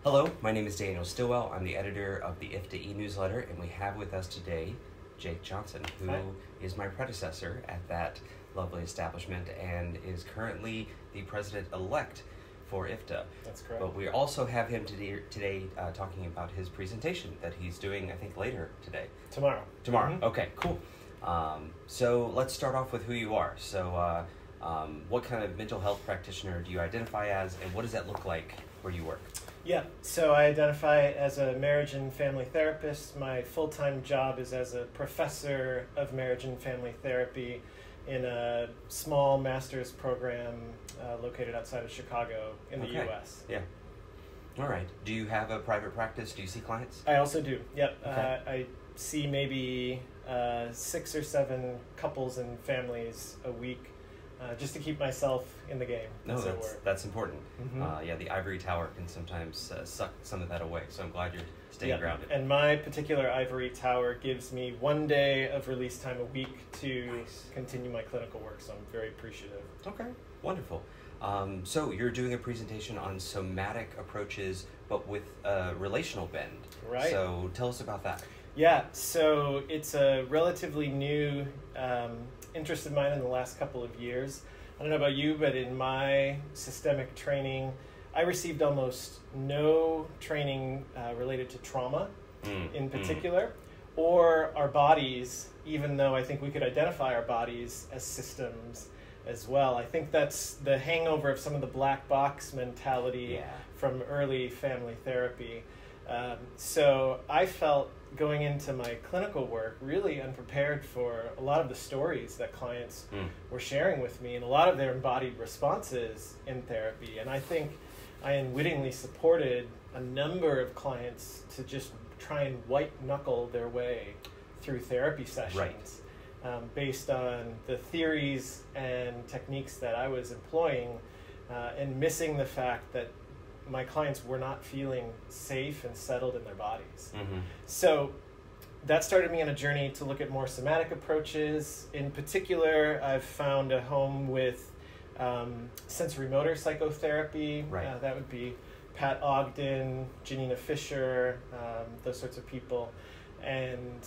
Hello, my name is Daniel Stillwell. I'm the editor of the IFTA e-newsletter, and we have with us today Jake Johnson, who Hi. is my predecessor at that lovely establishment and is currently the president-elect for IFTA. That's correct. But we also have him today talking about his presentation that he's doing, I think, later today. Tomorrow. Tomorrow. Mhm. Okay, cool. So let's start off with who you are. So what kind of mental health practitioner do you identify as, and what does that look like where you work? Yeah, so I identify as a marriage and family therapist. My full-time job is as a professor of marriage and family therapy in a small master's program located outside of Chicago in the U.S. Yeah. All right. Do you have a private practice? Do you see clients? I also do, yep. Okay. I see maybe 6 or 7 couples and families a week just to keep myself in the game, No, as it were. that's important. Mhm. Yeah, the ivory tower can sometimes suck some of that away, so I'm glad you're staying Yep. grounded. And my particular ivory tower gives me 1 day of release time a week to Nice. continue my clinical work, so I'm very appreciative. Okay, wonderful. So you're doing a presentation on somatic approaches, but with a relational bend. Right. So tell us about that. Yeah, so it's a relatively new interest of mine in the last couple of years. I don't know about you, but in my systemic training, I received almost no training related to trauma in particular, or our bodies, even though I think we could identify our bodies as systems as well. I think that's the hangover of some of the black box mentality Yeah. from early family therapy. So I felt going into my clinical work really unprepared for a lot of the stories that clients were sharing with me and a lot of their embodied responses in therapy. And I think I unwittingly supported a number of clients to just try and white knuckle their way through therapy sessions based on the theories and techniques that I was employing and missing the fact that my clients were not feeling safe and settled in their bodies. So that started me on a journey to look at more somatic approaches. In particular, I've found a home with sensory motor psychotherapy. Right. That would be Pat Ogden, Janina Fisher, those sorts of people. And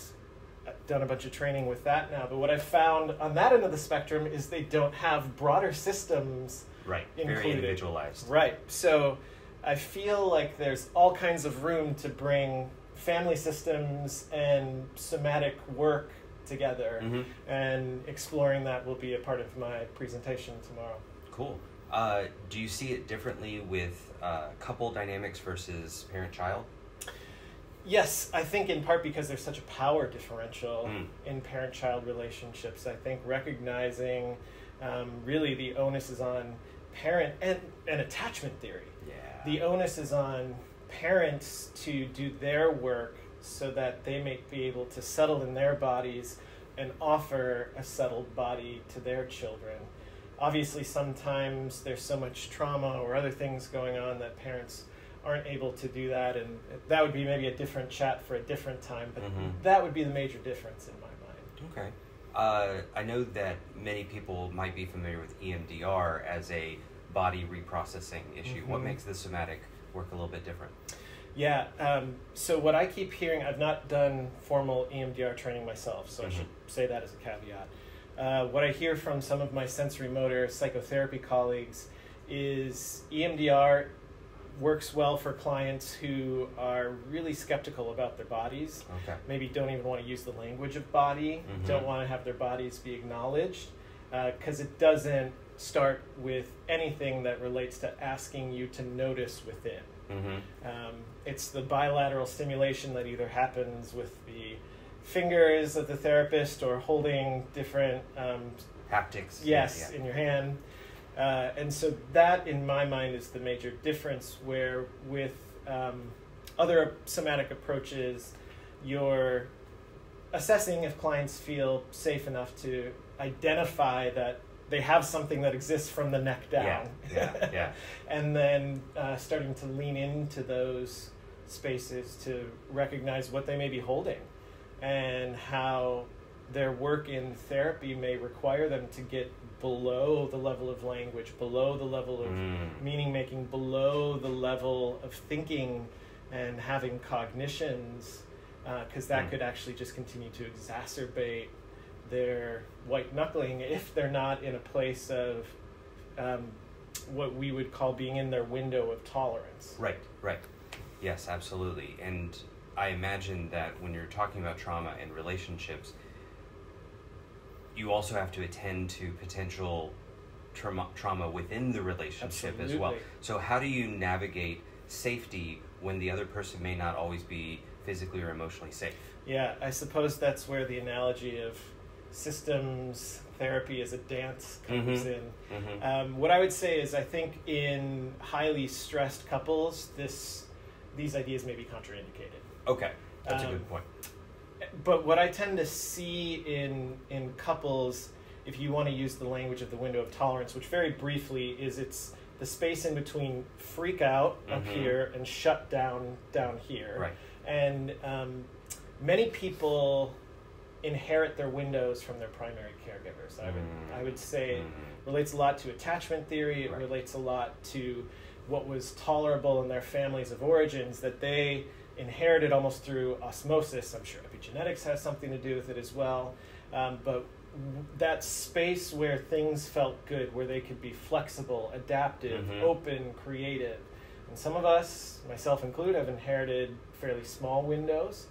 I've done a bunch of training with that now. But what I've found on that end of the spectrum is they don't have broader systems Right. included. Very individualized. Right. So I feel like there's all kinds of room to bring family systems and somatic work together, and exploring that will be a part of my presentation tomorrow. Cool. Do you see it differently with couple dynamics versus parent-child? Yes, I think in part because there's such a power differential in parent-child relationships. I think recognizing really the onus is on parent and attachment theory. Yeah. The onus is on parents to do their work so that they may be able to settle in their bodies and offer a settled body to their children. Obviously, sometimes there's so much trauma or other things going on that parents aren't able to do that, and that would be maybe a different chat for a different time, but that would be the major difference in my mind. Okay. I know that many people might be familiar with EMDR as a body reprocessing issue. What makes the somatic work a little bit different? Yeah, so what I keep hearing, I've not done formal EMDR training myself, so I should say that as a caveat. What I hear from some of my sensory motor psychotherapy colleagues is EMDR works well for clients who are really skeptical about their bodies, maybe don't even want to use the language of body, don't want to have their bodies be acknowledged, because it doesn't start with anything that relates to asking you to notice within. It's the bilateral stimulation that either happens with the fingers of the therapist or holding different haptics. Yes, in your hand. And so that, in my mind, is the major difference, where with other somatic approaches, you're assessing if clients feel safe enough to identify that they have something that exists from the neck down. Yeah. And then starting to lean into those spaces to recognize what they may be holding and how their work in therapy may require them to get below the level of language, below the level of meaning making, below the level of thinking and having cognitions, because that could actually just continue to exacerbate their white knuckling if they're not in a place of what we would call being in their window of tolerance. Right. Yes, absolutely. And I imagine that when you're talking about trauma and relationships, you also have to attend to potential trauma within the relationship as well. So how do you navigate safety when the other person may not always be physically or emotionally safe? Yeah, I suppose that's where the analogy of systems therapy as a dance comes in. What I would say is I think in highly stressed couples, these ideas may be contraindicated. Okay, that's a good point. But what I tend to see in couples, if you want to use the language of the window of tolerance, which very briefly is it's the space in between freak out up here and shut down here. Right. And many people inherit their windows from their primary caregivers. I would say it relates a lot to attachment theory. It relates a lot to what was tolerable in their families of origins that they inherited almost through osmosis. I'm sure epigenetics has something to do with it as well. But that space where things felt good, where they could be flexible, adaptive, open, creative. And some of us, myself included, have inherited fairly small windows.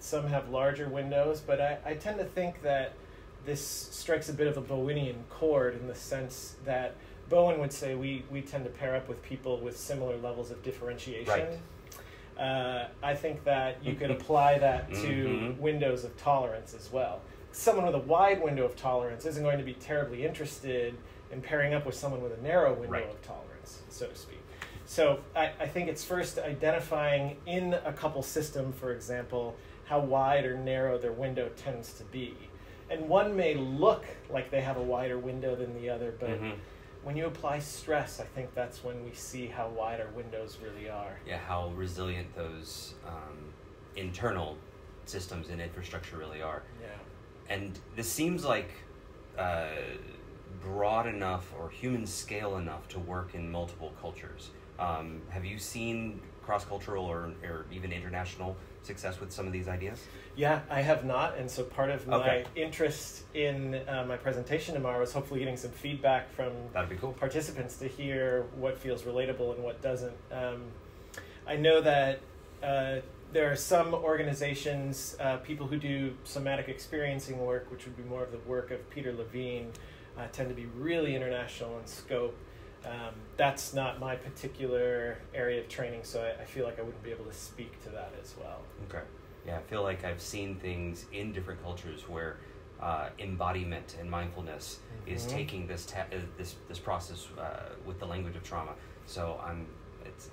Some have larger windows, but I tend to think that this strikes a bit of a Bowenian chord in the sense that Bowen would say we tend to pair up with people with similar levels of differentiation. Right. I think that you could apply that to windows of tolerance as well. Someone with a wide window of tolerance isn't going to be terribly interested in pairing up with someone with a narrow window of tolerance, so to speak. So I think it's first identifying in a couple system, for example, how wide or narrow their window tends to be. And one may look like they have a wider window than the other, but when you apply stress, I think that's when we see how wide our windows really are. Yeah, how resilient those internal systems and infrastructure really are. Yeah. And this seems like broad enough or human scale enough to work in multiple cultures. Have you seen cross-cultural or even international success with some of these ideas? Yeah, I have not, and so part of my interest in my presentation tomorrow is hopefully getting some feedback from That'd be cool. participants to hear what feels relatable and what doesn't. I know that there are some organizations, people who do somatic experiencing work, which would be more of the work of Peter Levine, tend to be really international in scope. That's not my particular area of training, so I feel like I wouldn't be able to speak to that as well. Okay. Yeah, I feel like I've seen things in different cultures where embodiment and mindfulness is taking this process with the language of trauma. So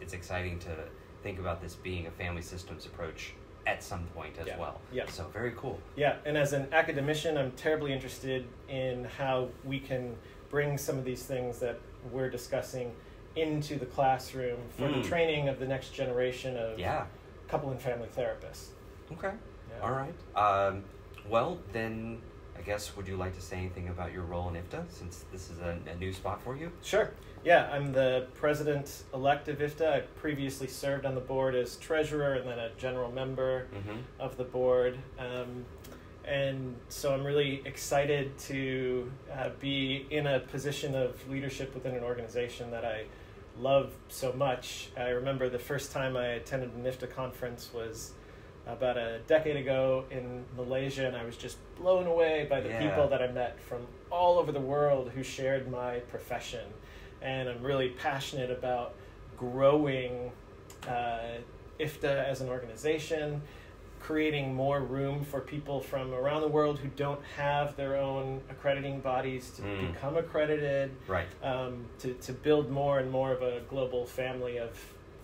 it's exciting to think about this being a family systems approach at some point as well. Yeah. So very cool. Yeah, and as an academician, I'm terribly interested in how we can bring some of these things that we're discussing into the classroom for the training of the next generation of couple and family therapists. Okay. Yeah. All right. Well, then I guess would you like to say anything about your role in IFTA since this is a new spot for you? Sure. Yeah, I'm the president-elect of IFTA. I previously served on the board as treasurer and then a general member of the board. And so I'm really excited to be in a position of leadership within an organization that I love so much. I remember the first time I attended an IFTA conference was about a decade ago in Malaysia, and I was just blown away by the people that I met from all over the world who shared my profession. And I'm really passionate about growing IFTA as an organization, creating more room for people from around the world who don't have their own accrediting bodies to become accredited, to build more and more of a global family of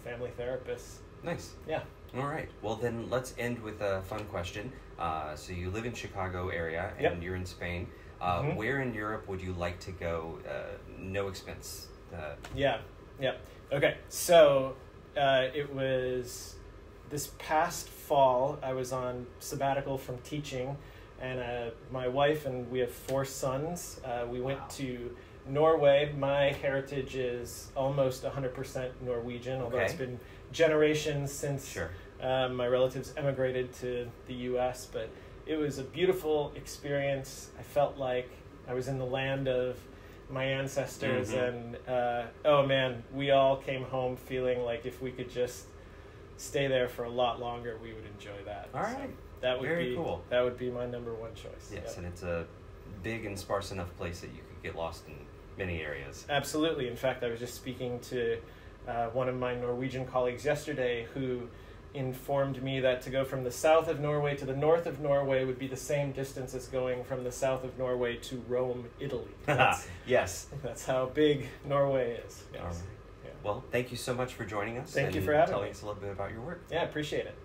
family therapists. Nice. Yeah. All right. Well, then let's end with a fun question. So you live in Chicago area and you're in Spain. Where in Europe would you like to go? No expense. Yeah. Okay. So it was this past fall. I was on sabbatical from teaching, And my wife and we have 4 sons. We went Wow. to Norway. My heritage is almost 100% Norwegian, although it's been generations since Sure. my relatives emigrated to the U.S., but it was a beautiful experience. I felt like I was in the land of my ancestors, and oh man, we all came home feeling like if we could just stay there for a lot longer, we would enjoy that. All right. So that would Very be cool. That would be my number one choice. Yes, Yep. and it's a big and sparse enough place that you could get lost in many areas. Absolutely. In fact, I was just speaking to one of my Norwegian colleagues yesterday who informed me that to go from the south of Norway to the north of Norway would be the same distance as going from the south of Norway to Rome, Italy. Yes. That's how big Norway is. Yes. All right. Yeah. Well, thank you so much for joining us. Thank you and for having telling me. us a little bit about your work. Yeah, I appreciate it.